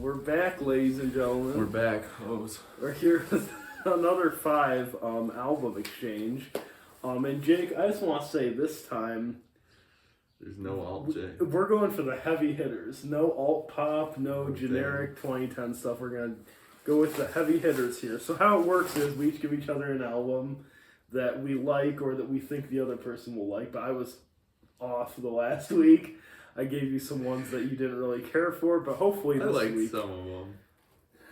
We're back, ladies and gentlemen. We're back. We're here with another 5 album exchange. And Jake, I just want to say this time, there's no alt J. We're going for the heavy hitters. No alt pop, no generic 2010 stuff. We're going to go with the heavy hitters here. So how it works is we each give each other an album that we like or that we think the other person will like. But I was off the last week. I gave you some ones that you didn't really care for, but hopefully this I liked week... some of them.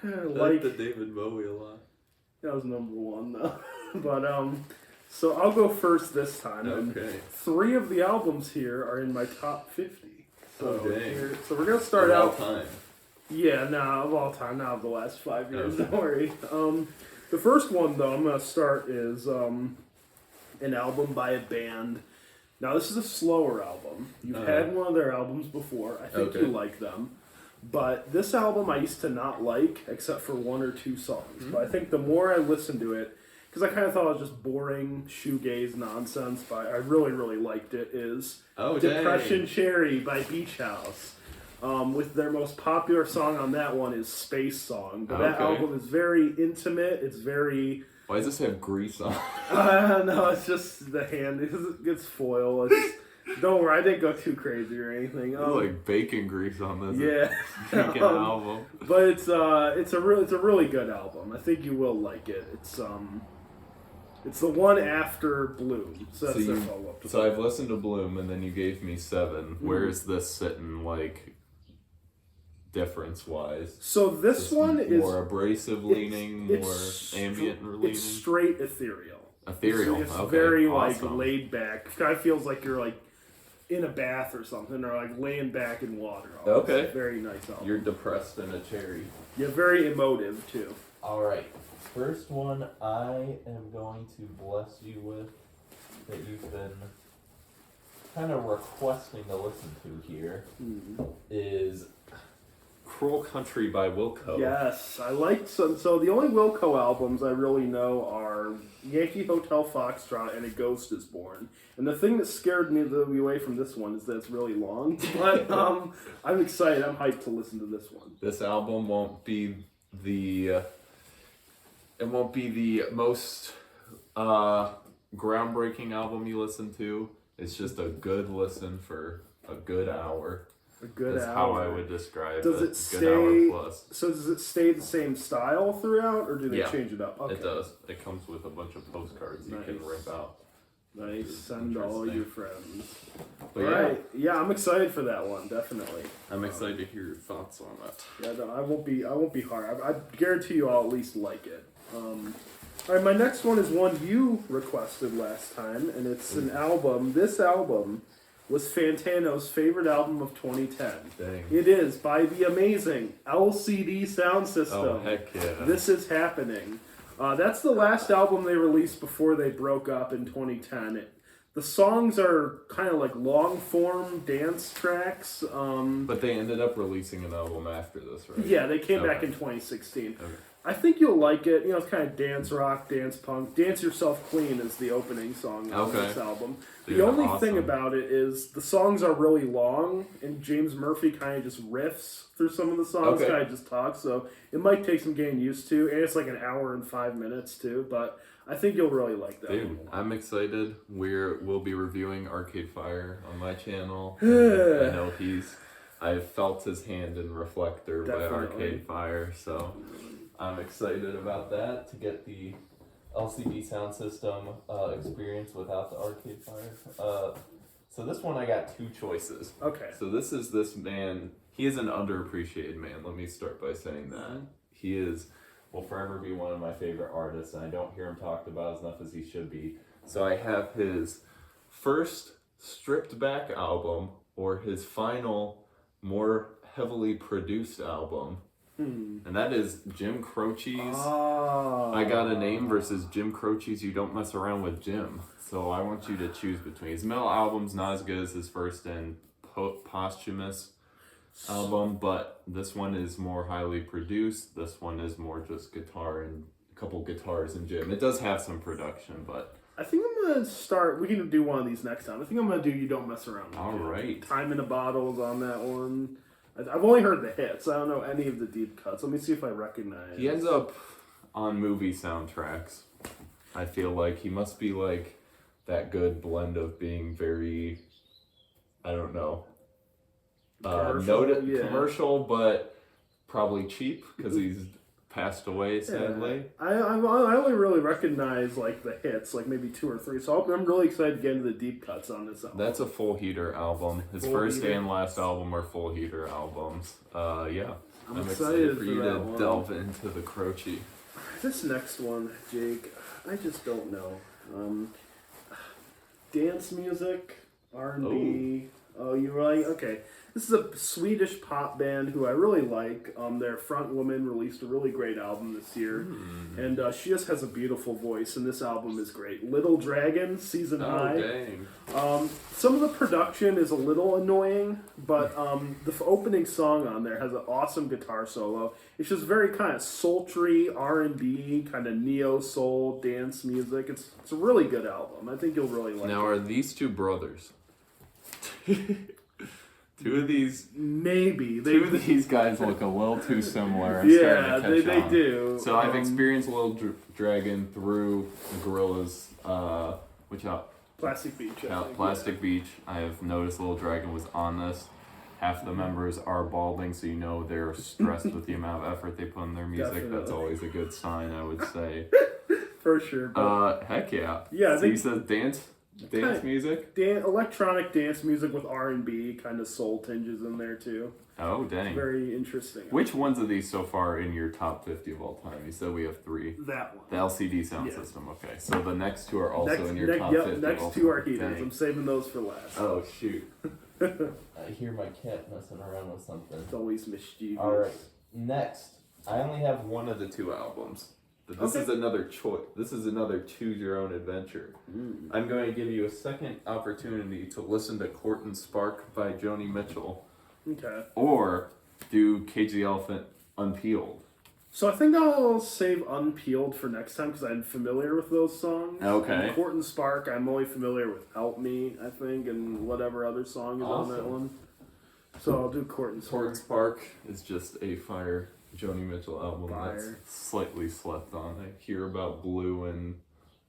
I like the David Bowie a lot. That was number 1, though. But, so I'll go first this time. Okay. And 3 of the albums here are in my top 50. So, dang. So we're going to start out... Of all time. Yeah, of all time, not of the last 5 years, Okay. don't worry. The first one, though, I'm going to start is an album by a band. Now, this is a slower album. You've had one of their albums before. I think you like them. But this album I used to not like, except for 1 or 2 songs. But I think the more I listened to it, because I kind of thought it was just boring shoegaze nonsense, but I really, really liked it, is Depression Cherry by Beach House. With their most popular song on that one is Space Song. But that album is very intimate. It's very... Why does this have grease on? No, it's just the hand. It's foil. Don't worry, I didn't go too crazy or anything. Like bacon grease on this. Yeah, Freaking album. But it's a really good album. I think you will like it. It's the one after Bloom. So that's their follow-up. So I've listened to Bloom, and then you gave me 7. Where is this sitting, like, difference-wise? So this one is more abrasive leaning, more ambient leaning. It's straight ethereal. Ethereal. It's okay. very Awesome. like laid back. It kind of feels like you're like in a bath or something, or like laying back in water. Okay. It's a very nice album. You're depressed in a cherry. Yeah, very emotive too. All right. First one I am going to bless you with that you've been kind of requesting to listen to here is Cruel Country by Wilco. Yes, I liked some. So the only Wilco albums I really know are Yankee Hotel Foxtrot and A Ghost Is Born. And the thing that scared me away from this one is that it's really long. But I'm excited. I'm hyped to listen to this one. This album won't be the most groundbreaking album you listen to. It's just a good listen for a good hour. A good That's hour. how I would describe does it. It stay, good hour plus. So does it stay the same style throughout, or do they change it up? Okay. It does. It comes with a bunch of postcards you can rip out. Nice. Send all your friends. But all right. Yeah, I'm excited for that one. Definitely. I'm excited to hear your thoughts on that. Yeah, no, I won't be hard. I guarantee you I'll at least like it. All right, my next one is one you requested last time, and it's an album. This album was Fantano's favorite album of 2010. Dang. It is by the amazing LCD Sound System. Oh, heck yeah. This Is Happening. That's the last album they released before they broke up in 2010. The songs are kind of like long-form dance tracks. But they ended up releasing an album after this, right? Yeah, they came back in 2016. Okay. I think you'll like it. You know, it's kind of dance rock, dance punk. Dance Yourself Clean is the opening song on this album. Dude, the only thing about it is the songs are really long, and James Murphy kind of just riffs through some of the songs, kind of just talks, so it might take some getting used to, and it's like an hour and 5 minutes too, but I think you'll really like that. Dude, I'm excited. We'll be reviewing Arcade Fire on my channel. I know I've felt his hand in Reflector by Arcade Fire, so I'm excited about that, to get the LCD Sound System experience without the Arcade Fire. So this one I got 2 choices. Okay. So this man, he is an underappreciated man. Let me start by saying that. He will forever be one of my favorite artists, and I don't hear him talked about as enough as he should be. So I have his first stripped back album, or his final, more heavily produced album. And that is Jim Croce's I Got a Name versus Jim Croce's You Don't Mess Around with Jim. So I want you to choose between. His middle album's not as good as his first and posthumous album, but this one is more highly produced. This one is more just guitar and a couple guitars and Jim. It does have some production, but... I think I'm going to start... We can do one of these next time. I think I'm going to do You Don't Mess Around with Jim. All right. Time in a Bottle is on that one. I've only heard the hits. I don't know any of the deep cuts. Let me see if I recognize. He ends up on movie soundtracks. I feel like he must be like that good blend of being very, I don't know, commercial, but probably cheap because he's passed away sadly. I only really recognize like the hits, like maybe 2 or 3. So I'm really excited to get into the deep cuts on this album. That's a Full Heater album. His first and last album are Full Heater albums. Yeah, I'm excited for you to delve into the Croce. This next one, Jake, I just don't know. Dance music, R&B. Oh, you right? Okay. This is a Swedish pop band who I really like. Their front woman released a really great album this year. And she just has a beautiful voice, and this album is great. Little Dragon, Season High. Dang. Some of the production is a little annoying, but the opening song on there has an awesome guitar solo. It's just very kind of sultry R&B, kind of neo-soul dance music. It's a really good album. I think you'll really like it. Now, are these two brothers? Two of these guys look a little too similar. Yeah, they do. So I've experienced Little Dragon through the Gorillaz, Plastic Beach. Plastic Beach. I have noticed Little Dragon was on this. Half the members are balding, so you know they're stressed with the amount of effort they put in their music. Definitely. That's always a good sign, I would say. For sure. Heck yeah. Yeah, so you said dance music? Electronic dance music with R&B, kind of soul tinges in there too. Oh, dang. Very interesting. Which ones of these so far in your top 50 of all time? You said we have 3. That one. The LCD sound system, okay. So the next 2 are also in your top 50. Next 2 are heaters. Dang. I'm saving those for last. Oh, shoot. I hear my cat messing around with something. It's always mischievous. Alright, next. I only have one of the 2 albums. But this is another choice. This is another choose your own adventure. I'm going to give you a second opportunity to listen to Court and Spark by Joni Mitchell. Okay. Or do Cage the Elephant Unpeeled. So I think I'll save Unpeeled for next time because I'm familiar with those songs. Okay. And Court and Spark, I'm only familiar with Help Me, I think, and whatever other song is on that one. So I'll do Court and Spark. Court and Spark is just a fire Joni Mitchell album that's slightly slept on. I hear about Blue and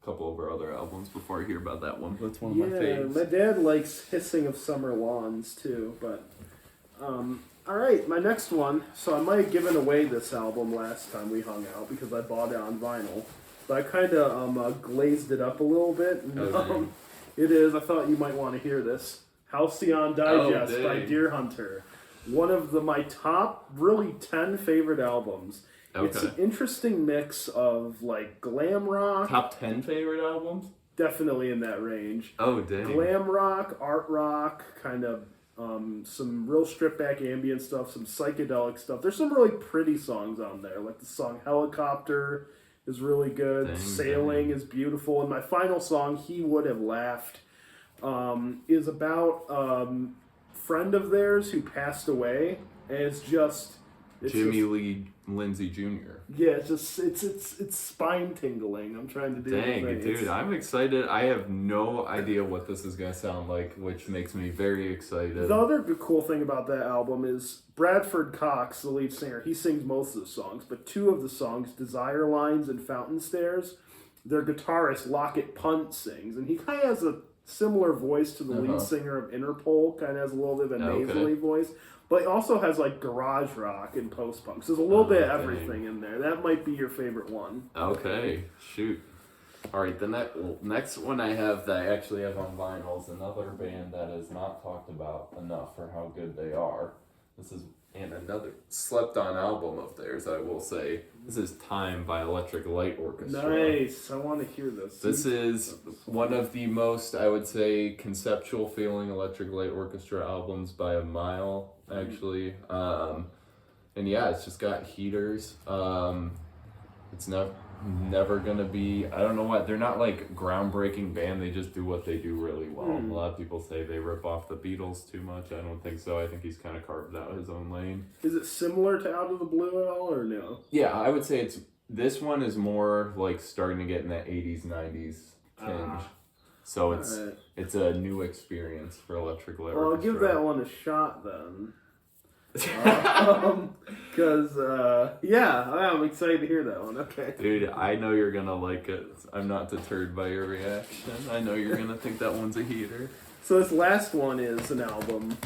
a couple of her other albums before I hear about that one. That's one of my faves. My dad likes Hissing of Summer Lawns too, but alright, my next one. So I might have given away this album last time we hung out because I bought it on vinyl. But I kind of glazed it up a little bit. And, it is, I thought you might want to hear this. Halcyon Digest by Deer Hunter. One of my top, really 10 favorite albums. Okay. It's an interesting mix of like glam rock. Top 10 favorite albums? Definitely in that range. Oh, dang. Glam rock, art rock, kind of some real stripped back ambient stuff, some psychedelic stuff. There's some really pretty songs on there. Like the song Helicopter is really good. Sailing is beautiful. And my final song, He Would Have Laughed, is about friend of theirs who passed away, and it's Jimmy Lee Lindsay Jr. Yeah, it's spine tingling. I'm trying to do. Dang, dude, I'm excited. I have no idea what this is gonna sound like, which makes me very excited. The other cool thing about that album is Bradford Cox, the lead singer. He sings most of the songs, but 2 of the songs, Desire Lines and Fountain Stairs, their guitarist Lockett Punt sings, and he kind of has a similar voice to the lead singer of Interpol, kind of has a little bit of a nasally voice, but he also has like garage rock and post-punk, so there's a little bit of everything in there. That might be your favorite one. Okay, shoot. Alright, the next one I have that I actually have on vinyl is another band that is not talked about enough for how good they are. This is another slept-on album of theirs, I will say. This is Time by Electric Light Orchestra. Nice. I want to hear this. This is one of the most, I would say, conceptual feeling Electric Light Orchestra albums by a mile, actually. And yeah, it's just got heaters. It's never gonna be, I don't know what, they're not like groundbreaking band, they just do what they do really well. A lot of people say they rip off the Beatles too much. I don't think so. I think he's kind of carved out his own lane. Is it similar to Out of the Blue at all, or no? Yeah, I would say this one is more like starting to get in that 80s, 90s tinge. So it's a new experience for Electric Light Orchestra. Well, I'll give that one a shot then. Because, yeah, I'm excited to hear that one. Okay. Dude, I know you're gonna like it. I'm not deterred by your reaction. I know you're gonna think that one's a heater. So this last one is an album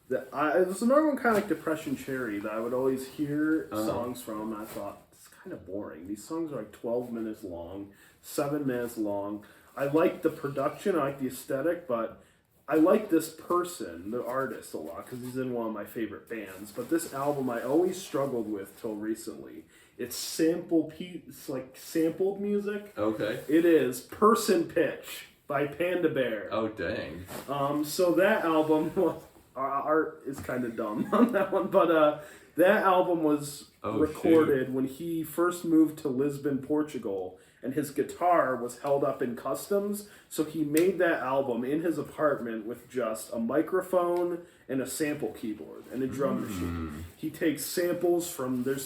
it was another one kind of like Depression Cherry that I would always hear songs from, and I thought, it's kind of boring. These songs are like 12 minutes long, 7 minutes long. I like the production, I like the aesthetic, but I like this person, the artist, a lot because he's in one of my favorite bands. But this album I always struggled with till recently. It's it's like sampled music. Okay. It is Person Pitch by Panda Bear. Oh dang. So that album, well, our art is kind of dumb on that one, but that album was recorded when he first moved to Lisbon, Portugal, and his guitar was held up in customs. So he made that album in his apartment with just a microphone and a sample keyboard and a drum machine. He takes samples from the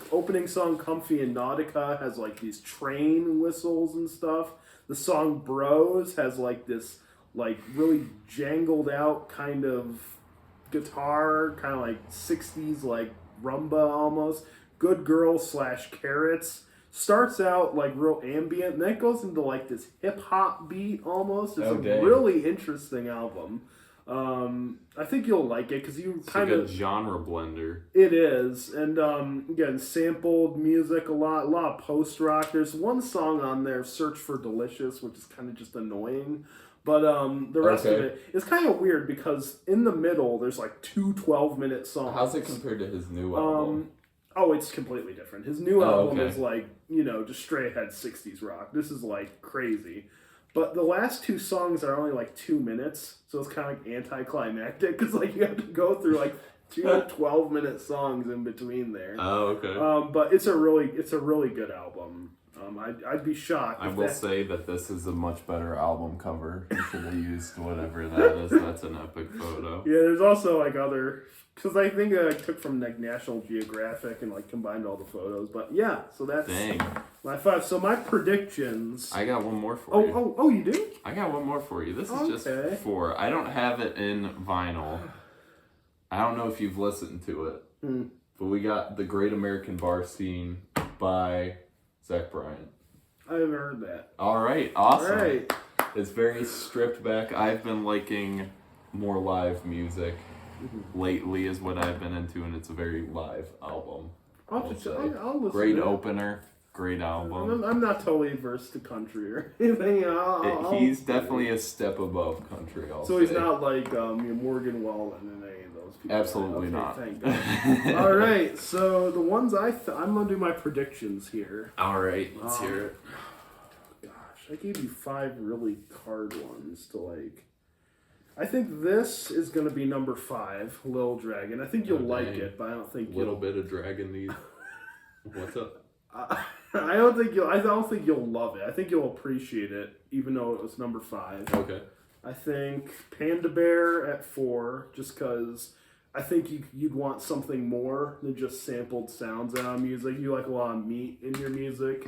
opening song "Comfy and Nautica" has like these train whistles and stuff. The song "Bros" has like this like really jangled out kind of guitar, kind of like 60s like rumba almost. Good Girl / Carrots starts out like real ambient, and then it goes into like this hip hop beat almost. It's a really interesting album. I think you'll like it because you kind of genre blender. It is, and again, sampled music a lot of post rock. There's one song on there, "Search for Delicious," which is kind of just annoying. But the rest of it is kind of weird because in the middle there's like two 12-minute songs. How's it compared to his new album? It's completely different. His new album is like, just straight ahead 60s rock. This is like crazy. But the last two songs are only like 2 minutes, so it's kind of like anticlimactic because like you have to go through like two 12-minute songs in between there. Oh, okay. But it's a really good album. I'd be shocked. I will say that this is a much better album cover. You should have used whatever that is. That's an epic photo. Yeah, there's also like other, because I think I took from like National Geographic and like combined all the photos. But yeah, so that's my 5. So my predictions. I got one more for you. Oh, you do? I got one more for you. This is just 4. I don't have it in vinyl. I don't know if you've listened to it, but we got The Great American Bar Scene by Bryan. I haven't heard that. All right, awesome. All right. It's very stripped back. I've been liking more live music lately is what I've been into, and it's a very live album. I'll listen. Great opener, great album. I'm not totally averse to country or anything. He's definitely a step above country. So he's not like Morgan Wallen and any of those people. Absolutely not. Thank God. All right, so the ones I'm gonna do my predictions here. All right, let's hear it. Gosh, I gave you 5 really hard ones to like. I think this is going to be number 5, Lil Dragon. I think you'll like it, but I don't think little bit of Dragon these. What's up? I don't think you'll love it. I think you'll appreciate it, even though it was number 5. Okay. I think Panda Bear at 4, just because I think you'd want something more than just sampled sounds out of music. You like a lot of meat in your music.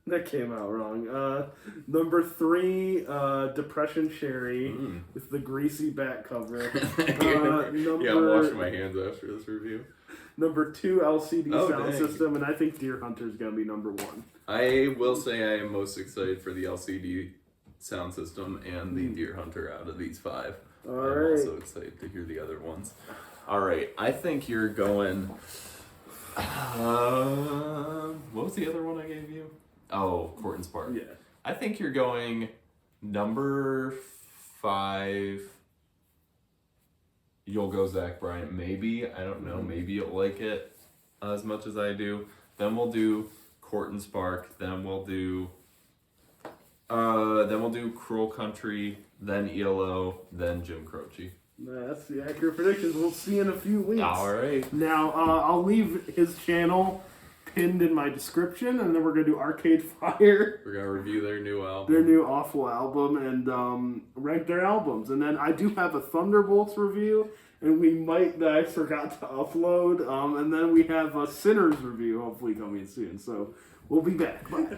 That came out wrong. Number 3, Depression Cherry with the greasy back cover. Yeah, I'm washing my hands after this review. Number 2, LCD Sound System, and I think Deer Hunter's gonna be number 1. I will say I am most excited for the LCD Sound System and the Deer Hunter out of these 5. I'm also excited to hear the other ones. All right, I think you're going. What was the other one I gave you? Oh, Court and Spark. Yeah. I think you're going number 5. You'll go Bryan. Maybe. I don't know. Maybe you'll like it as much as I do. Then we'll do Court and Spark. Then we'll do Cruel Country. Then ELO. Then Jim Croce. That's the accurate predictions. We'll see in a few weeks. All right. Now, I'll leave his channel pinned in my description, and then we're gonna do Arcade Fire. We're gonna review their new album. Their new awful album, and rank their albums. And then I do have a Thunderbolts review, and that I forgot to upload. And then we have a Sinners review, hopefully coming soon. So we'll be back. Bye.